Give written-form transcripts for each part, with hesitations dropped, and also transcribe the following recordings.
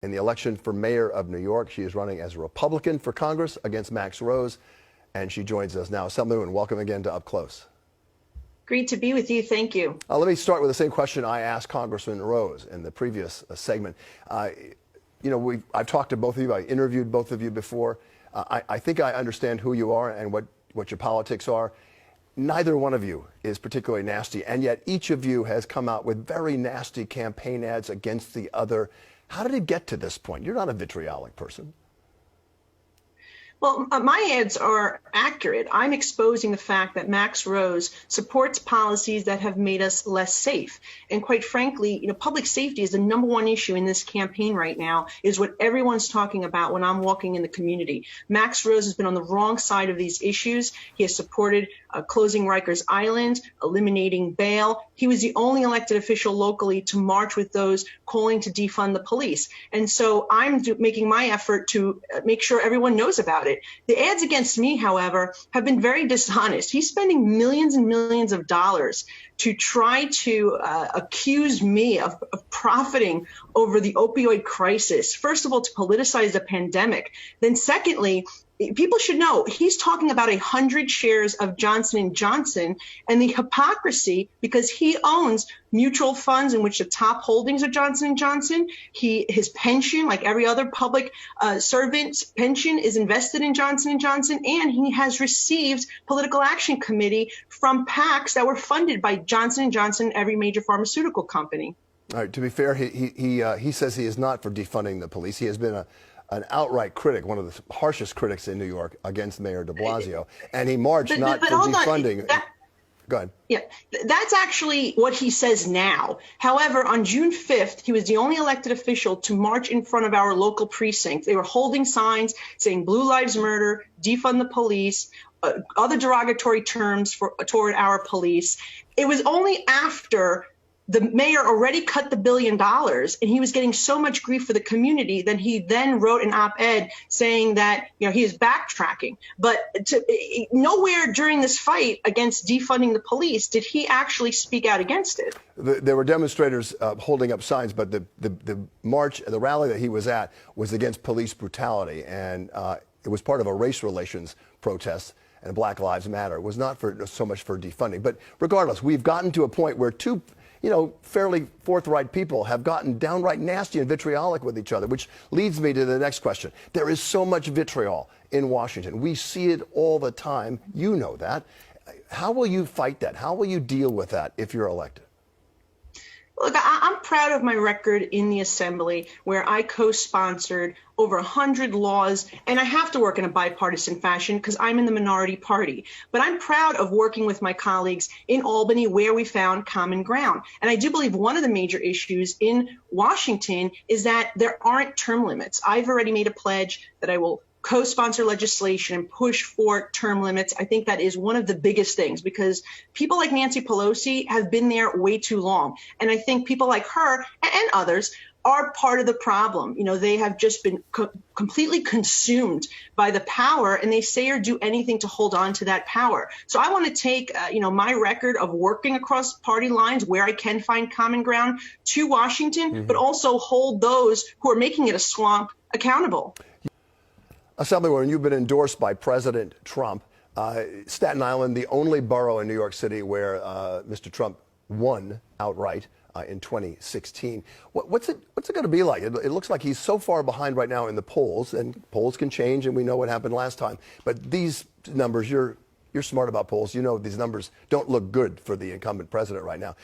in the election for mayor of New York. She is running as a Republican for Congress against Max Rose, and she joins us now. Assemblywoman, welcome again to Up Close. Great to be with you. Thank you. Let me start with the same question I asked Congressman Rose in the previous segment. I've talked to both of you. I interviewed both of you before. I think I understand who you are and what your politics are. Neither one of you is particularly nasty, and yet each of you has come out with very nasty campaign ads against the other. How did it get to this point? You're not a vitriolic person. Well, my ads are accurate. I'm exposing the fact that Max Rose supports policies that have made us less safe. And quite frankly, public safety is the #1 issue in this campaign right now, is what everyone's talking about when I'm walking in the community. Max Rose has been on the wrong side of these issues. He has supported closing Rikers Island, eliminating bail. He was the only elected official locally to march with those calling to defund the police. And so I'm making my effort to make sure everyone knows about it. The ads against me, however, have been very dishonest. He's spending millions and millions of dollars to try to accuse me of profiting over the opioid crisis. First of all, to politicize the pandemic. Then secondly, people should know he's talking about 100 shares of Johnson & Johnson, and the hypocrisy, because he owns mutual funds in which the top holdings are Johnson & Johnson. His pension, like every other public servant's pension, is invested in Johnson & Johnson, and he has received political action committee from PACs that were funded by Johnson & Johnson, every major pharmaceutical company. All right, to be fair, he says he is not for defunding the police. He has been an outright critic, one of the harshest critics in New York against Mayor de Blasio, and he marched not for defunding. Go ahead. Yeah, that's actually what he says now. However, on June 5th, he was the only elected official to march in front of our local precinct. They were holding signs saying Blue Lives Matter, defund the police, other derogatory terms toward our police. It was only after the mayor already cut the $1 billion, and he was getting so much grief for the community that he then wrote an op-ed saying that he is backtracking. But nowhere during this fight against defunding the police did he actually speak out against it. There were demonstrators holding up signs, but the march, the rally that he was at was against police brutality, and it was part of a race relations protest. And Black Lives Matter. It was not so much for defunding. But regardless, we've gotten to a point where two fairly forthright people have gotten downright nasty and vitriolic with each other, which leads me to the next question. There is so much vitriol in Washington. We see it all the time. You know that. How will you fight that? How will you deal with that if you're elected? Look, I'm proud of my record in the Assembly, where I co-sponsored over 100 laws, and I have to work in a bipartisan fashion because I'm in the minority party. But I'm proud of working with my colleagues in Albany, where we found common ground. And I do believe one of the major issues in Washington is that there aren't term limits. I've already made a pledge that I will co-sponsor legislation and push for term limits. I think that is one of the biggest things, because people like Nancy Pelosi have been there way too long. And I think people like her and others are part of the problem. They have just been completely consumed by the power, and they say or do anything to hold on to that power. So I want to take, my record of working across party lines where I can find common ground to Washington, but also hold those who are making it a swamp accountable. Assemblywoman, you've been endorsed by President Trump. Staten Island, the only borough in New York City where Mr. Trump won outright in 2016. What's it going to be like? It looks like he's so far behind right now in the polls, and polls can change, and we know what happened last time. But these numbers, you're smart about polls. You know these numbers don't look good for the incumbent president right now.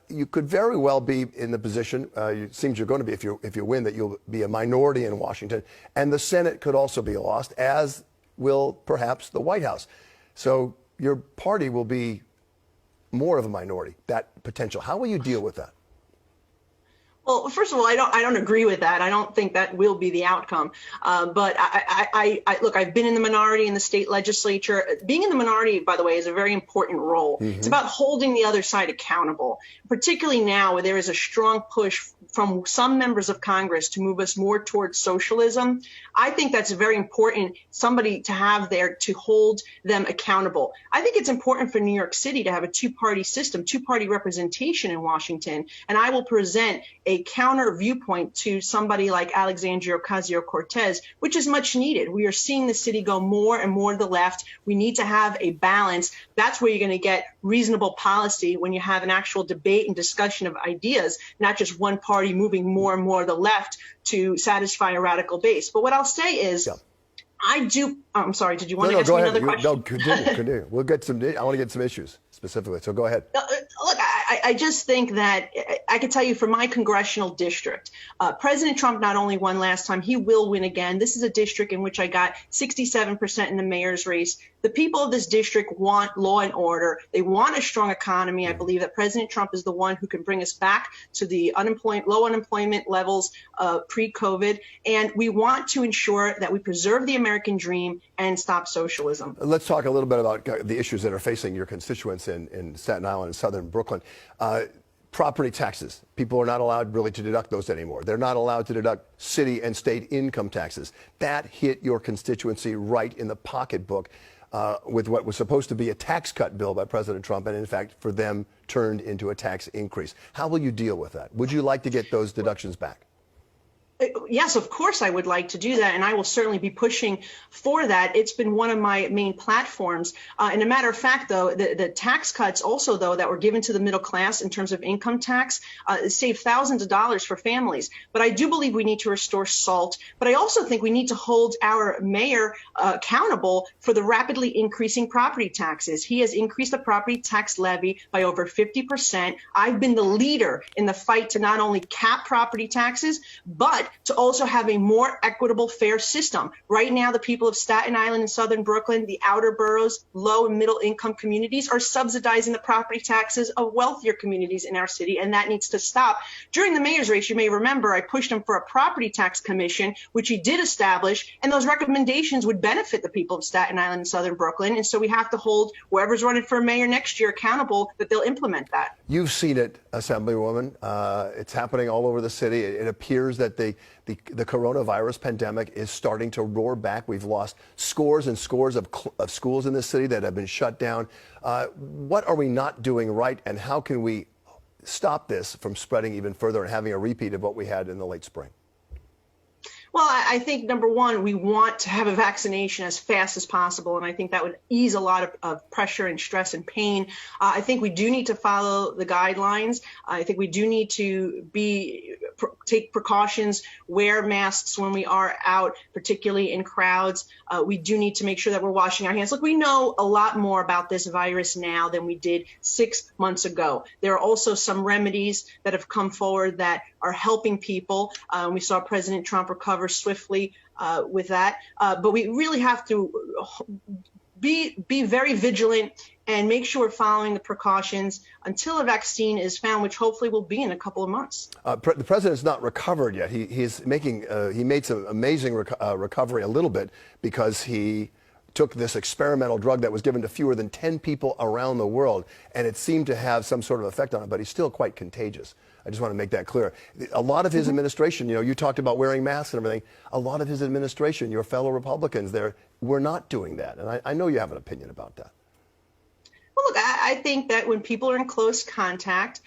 You could very well be in the position, it seems you're going to be if you win, that you'll be a minority in Washington, and the Senate could also be lost, as will perhaps the White House. So your party will be more of a minority, that potential. How will you deal with that? Well, first of all, I don't agree with that. I don't think that will be the outcome. But look, I've been in the minority in the state legislature. Being in the minority, by the way, is a very important role. Mm-hmm. It's about holding the other side accountable, particularly now where there is a strong push from some members of Congress to move us more towards socialism. I think that's very important, somebody to have there to hold them accountable. I think it's important for New York City to have a two-party system, two-party representation in Washington, and I will present a counter viewpoint to somebody like Alexandria Ocasio-Cortez, which is much needed. We are seeing the city go more and more to the left. We need to have a balance. That's where you're going to get reasonable policy, when you have an actual debate and discussion of ideas, not just one party moving more and more to the left to satisfy a radical base. But what I'll say is, Yeah. I'm sorry, did you want to ask go me ahead. another question? No, continue. We'll get some, I want to get some issues specifically, so go ahead. Look, I just think that I can tell you from my congressional district, President Trump not only won last time, he will win again. This is a district in which I got 67% in the mayor's race. The people of this district want law and order. They want a strong economy. I believe that President Trump is the one who can bring us back to the low unemployment levels pre-COVID. And we want to ensure that we preserve the American dream and stop socialism. Let's talk a little bit about the issues that are facing your constituents in Staten Island and southern Brooklyn. Property taxes. People are not allowed really to deduct those anymore. They're not allowed to deduct city and state income taxes. That hit your constituency right in the pocketbook with what was supposed to be a tax cut bill by President Trump, and in fact, for them, turned into a tax increase. How will you deal with that? Would you like to get those deductions back? Yes, of course I would like to do that, and I will certainly be pushing for that. It's been one of my main platforms. And a matter of fact, though, the tax cuts also, though, that were given to the middle class in terms of income tax saved thousands of dollars for families. But I do believe we need to restore SALT. But I also think we need to hold our mayor accountable for the rapidly increasing property taxes. He has increased the property tax levy by over 50%. I've been the leader in the fight to not only cap property taxes, but to also have a more equitable, fair system. Right now, the people of Staten Island and southern Brooklyn, the outer boroughs, low and middle income communities, are subsidizing the property taxes of wealthier communities in our city, and that needs to stop. During the mayor's race, you may remember I pushed him for a property tax commission, which he did establish, and those recommendations would benefit the people of Staten Island and southern Brooklyn. And so we have to hold whoever's running for mayor next year accountable that they'll implement that. You've seen it, Assemblywoman. It's happening all over the city. It appears that the coronavirus pandemic is starting to roar back. We've lost scores and scores of schools in this city that have been shut down. What are we not doing right, and how can we stop this from spreading even further and having a repeat of what we had in the late spring? Well, I think, number one, we want to have a vaccination as fast as possible, and I think that would ease a lot of pressure and stress and pain. I think we do need to follow the guidelines. I think we do need to take precautions, wear masks when we are out, particularly in crowds. We do need to make sure that we're washing our hands. Look, we know a lot more about this virus now than we did 6 months ago. There are also some remedies that have come forward that are helping people. We saw President Trump recover swiftly with that. But we really have to be very vigilant and make sure we're following the precautions until a vaccine is found, which hopefully will be in a couple of months. The president's not recovered yet. He made some amazing recovery a little bit because he took this experimental drug that was given to fewer than 10 people around the world, and it seemed to have some sort of effect on it, but he's still quite contagious. I just want to make that clear. A lot of his administration, you talked about wearing masks and everything. A lot of his administration, your fellow Republicans were not doing that. And I know you have an opinion about that. Well, look, I think that when people are in close contact,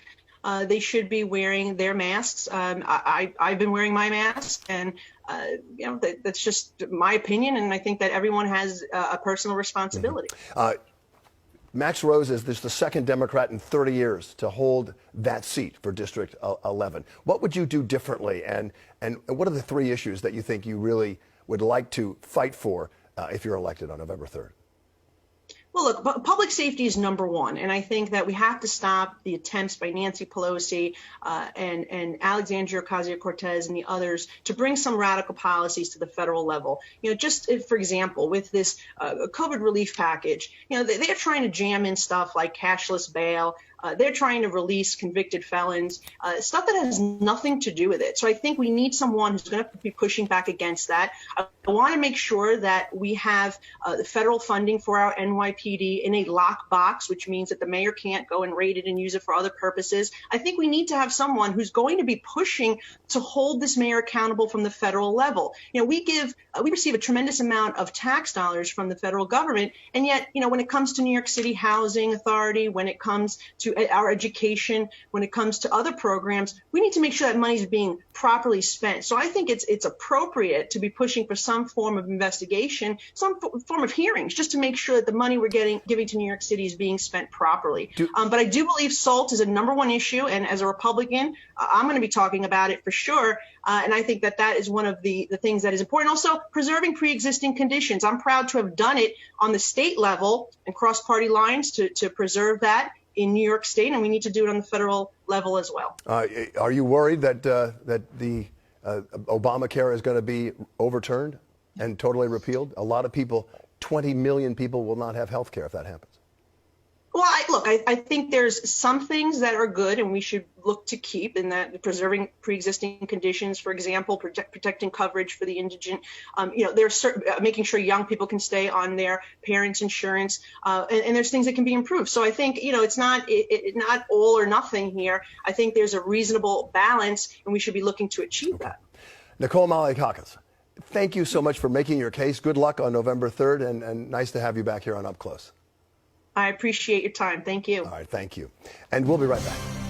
they should be wearing their masks. I've been wearing my mask, and that's just my opinion. And I think that everyone has a personal responsibility. Max Rose is the second Democrat in 30 years to hold that seat for District 11. What would you do differently, and what are the three issues that you think you really would like to fight for if you're elected on November 3rd? Well, look, public safety is number one, and I think that we have to stop the attempts by Nancy Pelosi and Alexandria Ocasio-Cortez and the others to bring some radical policies to the federal level. Just for example, with this COVID relief package, they're trying to jam in stuff like cashless bail. They're trying to release convicted felons, stuff that has nothing to do with it. So I think we need someone who's going to be pushing back against that. I want to make sure that we have the federal funding for our NYPD in a lockbox, which means that the mayor can't go and raid it and use it for other purposes. I think we need to have someone who's going to be pushing to hold this mayor accountable from the federal level. We receive a tremendous amount of tax dollars from the federal government, and yet, when it comes to New York City Housing Authority, when it comes to to our education, when it comes to other programs, we need to make sure that money is being properly spent. So I think it's appropriate to be pushing for some form of investigation, some form of hearings, just to make sure that the money we're giving to New York City is being spent properly. But I do believe SALT is a #1 issue, and as a Republican, I'm going to be talking about it for sure. And I think that is one of the things that is important. Also, preserving pre-existing conditions. I'm proud to have done it on the state level and cross party lines to preserve that in New York State, and we need to do it on the federal level as well. Are you worried that the Obamacare is going to be overturned and totally repealed? A lot of people, 20 million people, will not have health care if that happens. Well, I think there's some things that are good and we should look to keep, in that preserving pre-existing conditions, for example, protecting coverage for the indigent. There's making sure young people can stay on their parents' insurance, and there's things that can be improved. So I think, it's not all or nothing here. I think there's a reasonable balance, and we should be looking to achieve that. Nicole Malliotakis, thank you so much for making your case. Good luck on November 3rd, and nice to have you back here on Up Close. I appreciate your time. Thank you. All right, thank you. And we'll be right back.